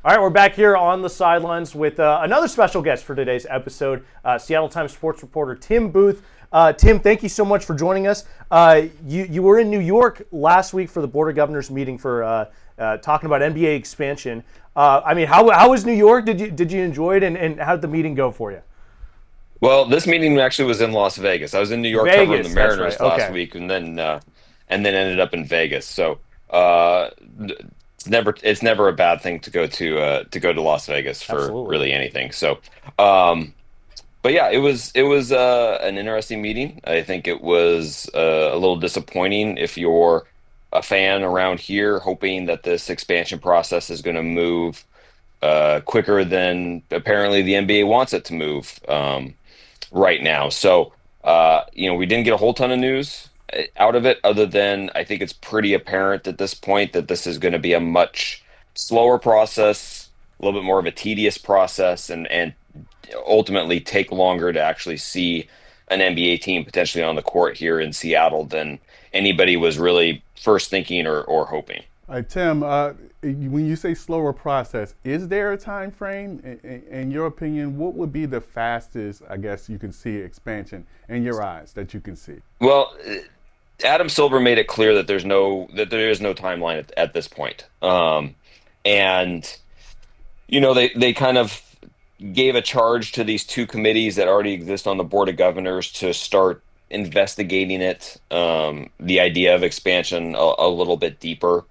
All right, we're back here on the sidelines with another special guest for today's episode, Seattle Times sports reporter Tim Booth. Tim, thank you so much for joining us. You were in New York last week for the Board of Governors meeting for talking about NBA expansion. How was New York? Did you enjoy it, and how did the meeting go for you? Well, this meeting actually was in Las Vegas. I was in New York covering the Vegas, that's right. Mariners last Okay, week, and then ended up in Vegas. So uh, it's never a bad thing to go to Las Vegas for absolutely. really anything. Um, but yeah, it was an interesting meeting. I think it was a little disappointing if you're a fan around here, hoping that this expansion process is going to move quicker than apparently the NBA wants it to move. Right now. We didn't get a whole ton of news out of it, other than I think it's pretty apparent at this point that this is going to be a much slower process, a little bit more of a tedious process, and ultimately take longer to actually see an NBA team potentially on the court here in Seattle than anybody was really first thinking or hoping. Tim, when you say slower process, is there a time frame? In your opinion, what would be the fastest, I guess, you can see expansion in your eyes that you can see? Well, Adam Silver made it clear that there is no timeline at this point. And they kind of gave a charge to these two committees that already exist on the Board of Governors to start investigating it, the idea of expansion a little bit deeper.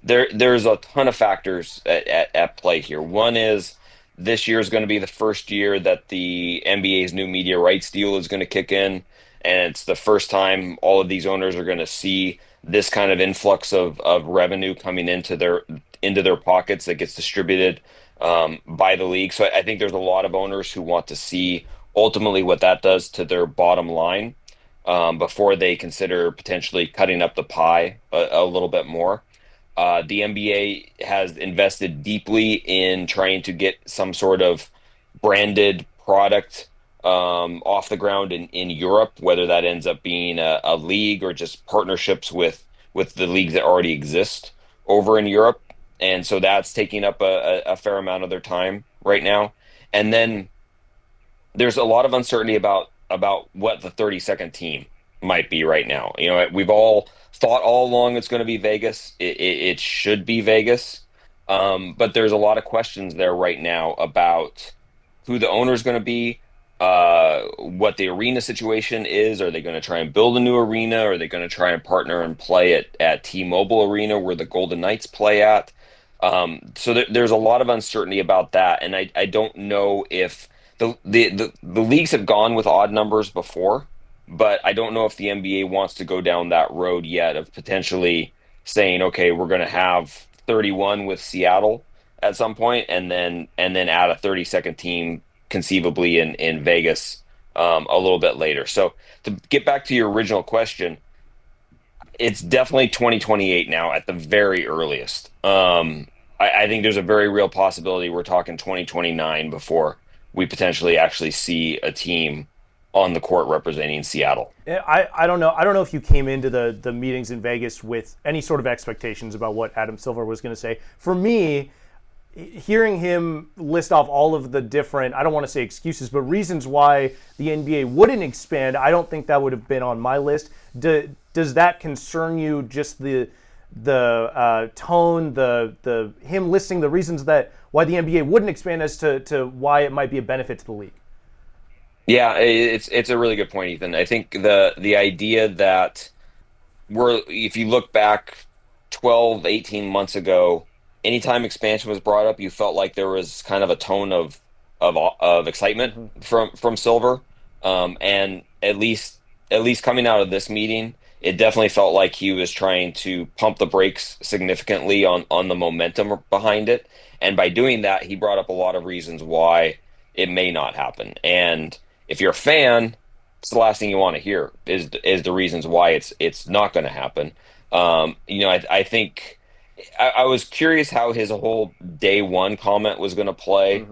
There's a ton of factors at play here. One is this year is going to be the first year that the NBA's new media rights deal is going to kick in, and it's the first time all of these owners are going to see this kind of influx of revenue coming into their pockets that gets distributed by the league. So I think there's a lot of owners who want to see ultimately what that does to their bottom line before they consider potentially cutting up the pie a little bit more. The NBA has invested deeply in trying to get some sort of branded product off the ground in Europe, whether that ends up being a league or just partnerships with the leagues that already exist over in Europe. And so that's taking up a fair amount of their time right now. And then there's a lot of uncertainty about what the 32nd team might be right now. We've all thought all along it's going to be Vegas. It should be Vegas. But there's a lot of questions there right now about who the owner is going to be, what the arena situation is. Are they going to try and build a new arena? Are they going to try and partner and play at T-Mobile Arena where the Golden Knights play at? There's a lot of uncertainty about that, and I don't know if the leagues have gone with odd numbers before, but I don't know if the NBA wants to go down that road yet of potentially saying, okay, we're going to have 31 with Seattle at some point, and then add a 32nd team conceivably in Vegas a little bit later. So to get back to your original question, it's definitely 2028 now at the very earliest. I think there's a very real possibility we're talking 2029 before we potentially actually see a team on the court representing Seattle. I don't know. I don't know if you came into the meetings in Vegas with any sort of expectations about what Adam Silver was going to say. For me, hearing him list off all of the different, I don't want to say excuses, but reasons why the NBA wouldn't expand, I don't think that would have been on my list. Does that concern you? Just the tone, the him listing the reasons that why the NBA wouldn't expand as to why it might be a benefit to the league. Yeah, it's a really good point, Ethan. I think the idea that if you look back 12, 18 months ago, anytime expansion was brought up, you felt like there was kind of a tone of excitement from Silver. And at least coming out of this meeting, it definitely felt like he was trying to pump the brakes significantly on the momentum behind it. And by doing that, he brought up a lot of reasons why it may not happen. And if you're a fan, it's the last thing you want to hear is the reasons why it's not going to happen. I think I was curious how his whole day one comment was going to play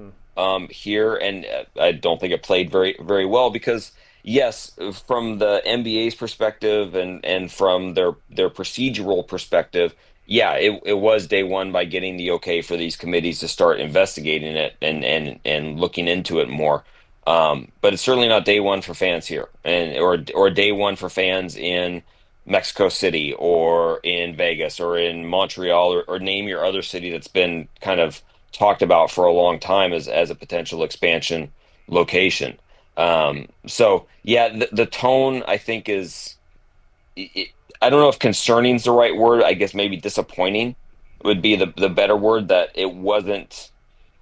here, and I don't think it played very very well because yes, from the NBA's perspective and from their procedural perspective, yeah, it was day one by getting the okay for these committees to start investigating it and looking into it more. But it's certainly not day one for fans here, and or day one for fans in Mexico City or in Vegas or in Montreal or name your other city that's been kind of talked about for a long time as a potential expansion location. So yeah, the tone I think is it, I don't know if concerning is the right word. I guess maybe disappointing would be the better word. That it wasn't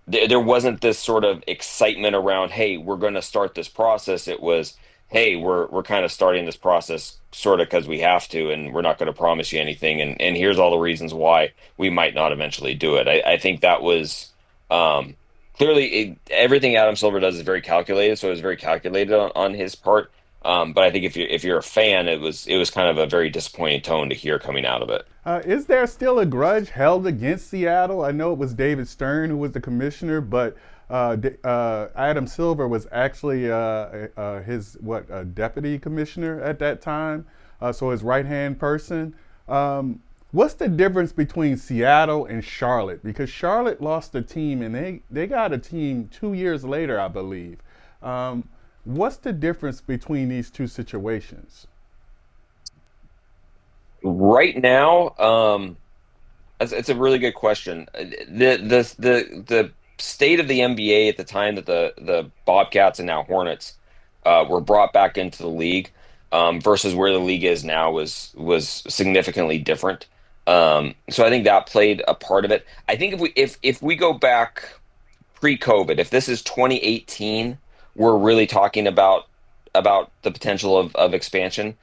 there wasn't this sort of excitement around, hey, we're going to start this process. It was, hey, we're kind of starting this process sort of because we have to, and we're not going to promise you anything. And here's all the reasons why we might not eventually do it. I think that was um, clearly everything Adam Silver does is very calculated, so it was very calculated on his part. But I think if you're a fan, it was kind of a very disappointing tone to hear coming out of it. Is there still a grudge held against Seattle? I know it was David Stern who was the commissioner, but Adam Silver was actually his deputy commissioner at that time, so his right hand person. What's the difference between Seattle and Charlotte? Because Charlotte lost a team, and they got a team 2 years later, I believe. What's the difference between these two situations? Right now, it's a really good question. The state of the NBA at the time that the Bobcats and now Hornets were brought back into the league versus where the league is now was significantly different. So I think that played a part of it. I think if we go back pre-COVID, if this is 2018, we're really talking about the potential of expansion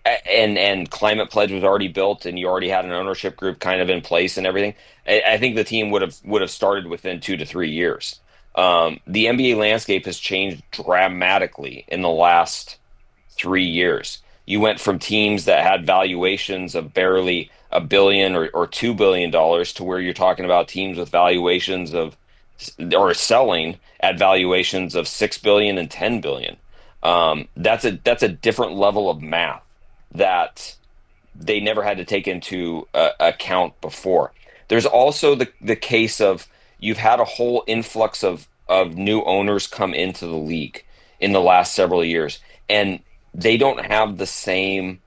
and climate pledge was already built and you already had an ownership group kind of in place and everything. I think the team would have started within 2 to 3 years. The NBA landscape has changed dramatically in the last 3 years. You went from teams that had valuations of barely $1 billion or $2 billion to where you're talking about teams with valuations of or selling at valuations of 6 billion and 10 billion. That's a different level of math that they never had to take into account before. There's also the case of you've had a whole influx of new owners come into the league in the last several years, and they don't have the same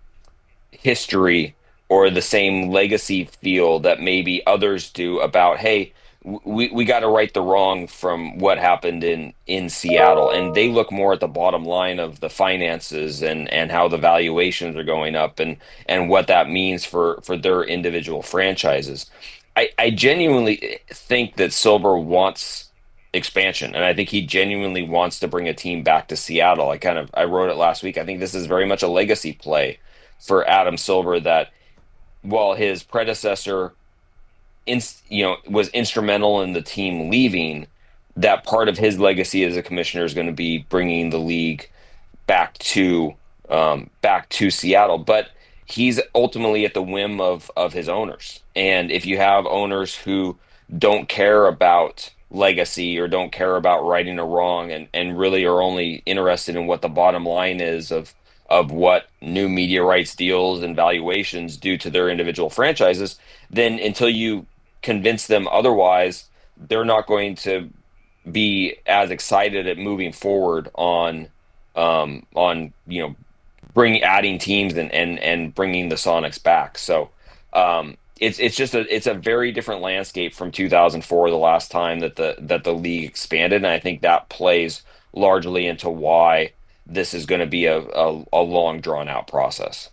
history or the same legacy feel that maybe others do about, hey, we got to right the wrong from what happened in Seattle, and they look more at the bottom line of the finances and how the valuations are going up and what that means for their individual franchises. I genuinely think that Silver wants expansion, and I think he genuinely wants to bring a team back to Seattle. I wrote it last week. I think this is very much a legacy play for Adam Silver that while his predecessor was instrumental in the team leaving, that part of his legacy as a commissioner is going to be bringing the league back to Seattle. But he's ultimately at the whim of his owners. And if you have owners who don't care about legacy or don't care about righting a wrong and really are only interested in what the bottom line is of what new media rights deals and valuations do to their individual franchises, then until you convince them otherwise, they're not going to be as excited at moving forward on bring adding teams and bringing the Sonics back. So it's a very different landscape from 2004, the last time that the league expanded, and I think that plays largely into why this is going to be a long drawn out process.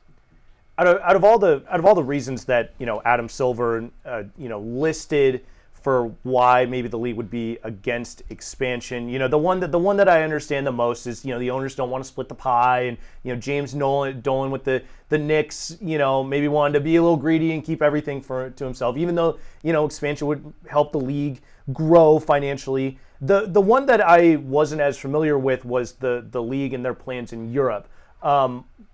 Out of all the reasons that Adam Silver listed for why maybe the league would be against expansion, the one that I understand the most is the owners don't want to split the pie, and James Dolan with the Knicks maybe wanted to be a little greedy and keep everything to himself, even though expansion would help the league grow financially. The one that I wasn't as familiar with was the league and their plans in Europe.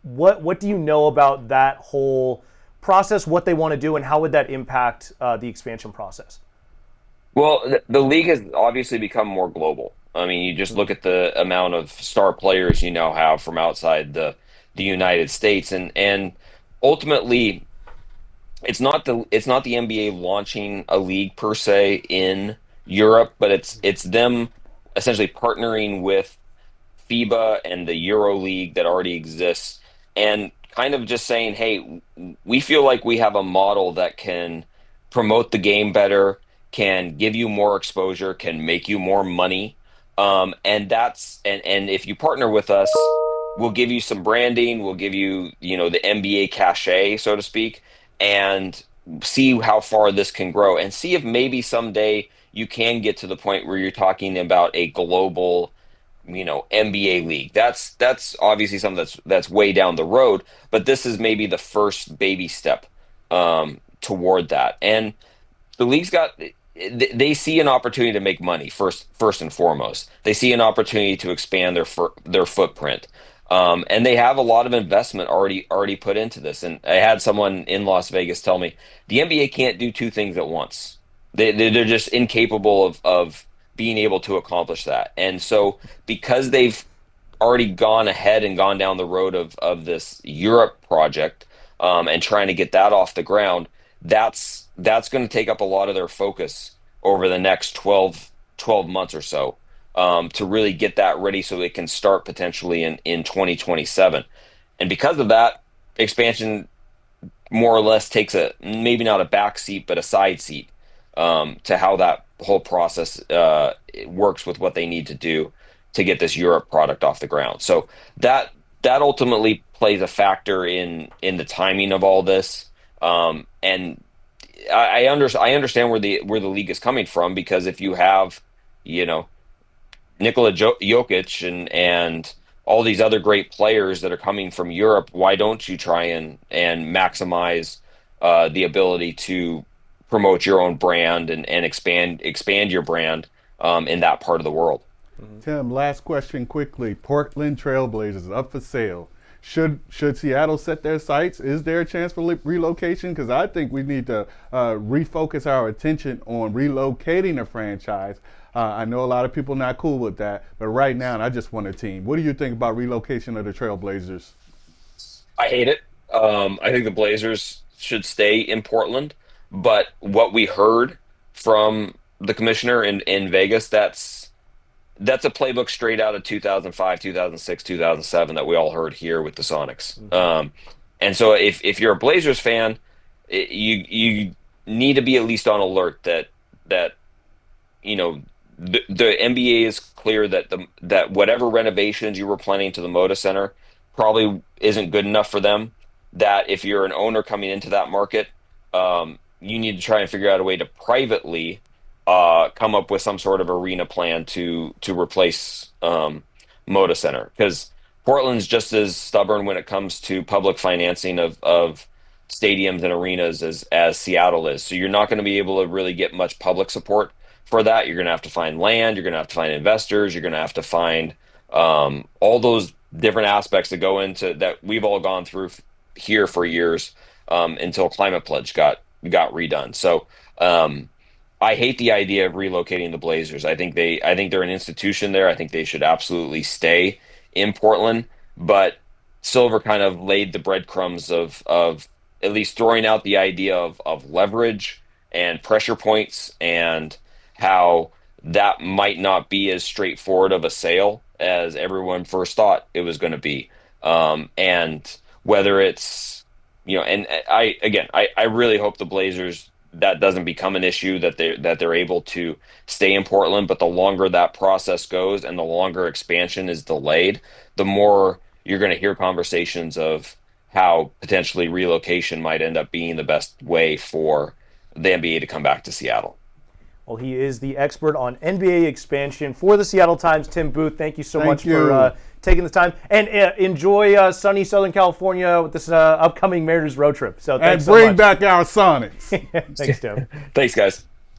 What do you know about that whole process, what they want to do, and how would that impact the expansion process? Well, the league has obviously become more global. I mean, you just look at the amount of star players you now have from outside the United States, and ultimately, it's not the NBA launching a league per se in Europe, but it's them essentially partnering with FIBA and the Euro League that already exists, and kind of just saying, hey, we feel like we have a model that can promote the game better, can give you more exposure, can make you more money. And if you partner with us, we'll give you some branding, we'll give you, the NBA cachet, so to speak, and see how far this can grow and see if maybe someday you can get to the point where you're talking about a global NBA league. That's obviously something that's way down the road, but this is maybe the first baby step toward that. And the league's got they see an opportunity to make money first and foremost. They see an opportunity to expand their footprint. And they have a lot of investment already put into this. And I had someone in Las Vegas tell me the NBA can't do two things at once. They're just incapable of being able to accomplish that. And so because they've already gone ahead and gone down the road of this Europe project, and trying to get that off the ground, that's going to take up a lot of their focus over the next 12 months or so, to really get that ready so they can start potentially in 2027. And because of that, expansion more or less takes maybe not a back seat, but a side seat, to how that whole process works with what they need to do to get this Europe product off the ground. So that ultimately plays a factor in the timing of all this. And I understand where the league is coming from, because if you have, Nikola Jokic and all these other great players that are coming from Europe, why don't you try and maximize the ability to promote your own brand and expand your brand in that part of the world? Tim, last question quickly. Portland Trailblazers up for sale. Should Seattle set their sights? Is there a chance for relocation? Because I think we need to refocus our attention on relocating a franchise. I know a lot of people not cool with that, but right now I just want a team. What do you think about relocation of the Trailblazers? I hate it. I think the Blazers should stay in Portland, but what we heard from the commissioner in Vegas, that's a playbook straight out of 2005, 2006, 2007 that we all heard here with the Sonics. And so if you're a Blazers fan, you need to be at least on alert that the NBA is clear that whatever renovations you were planning to the Moda Center probably isn't good enough for them. That if you're an owner coming into that market, you need to try and figure out a way to privately come up with some sort of arena plan to replace Moda Center, because Portland's just as stubborn when it comes to public financing of stadiums and arenas as Seattle is. So you're not going to be able to really get much public support for that. You're going to have to find land. You're going to have to find investors. You're going to have to find all those different aspects that go into that we've all gone through here for years, until Climate Pledge got redone. So I hate the idea of relocating the Blazers. I think they're an institution there. I think they should absolutely stay in Portland. But Silver kind of laid the breadcrumbs of at least throwing out the idea of leverage and pressure points, and how that might not be as straightforward of a sale as everyone first thought it was going to be. And whether it's, and I really hope the Blazers, that doesn't become an issue, that they're able to stay in Portland. But the longer that process goes and the longer expansion is delayed, the more you're going to hear conversations of how potentially relocation might end up being the best way for the NBA to come back to Seattle. Well, he is the expert on NBA expansion for the Seattle Times, Tim Booth. Thank you so much for taking the time. And enjoy sunny Southern California with this upcoming Mariners road trip. So thanks so much. And bring back our Sonics. Thanks, Tim. Thanks, guys.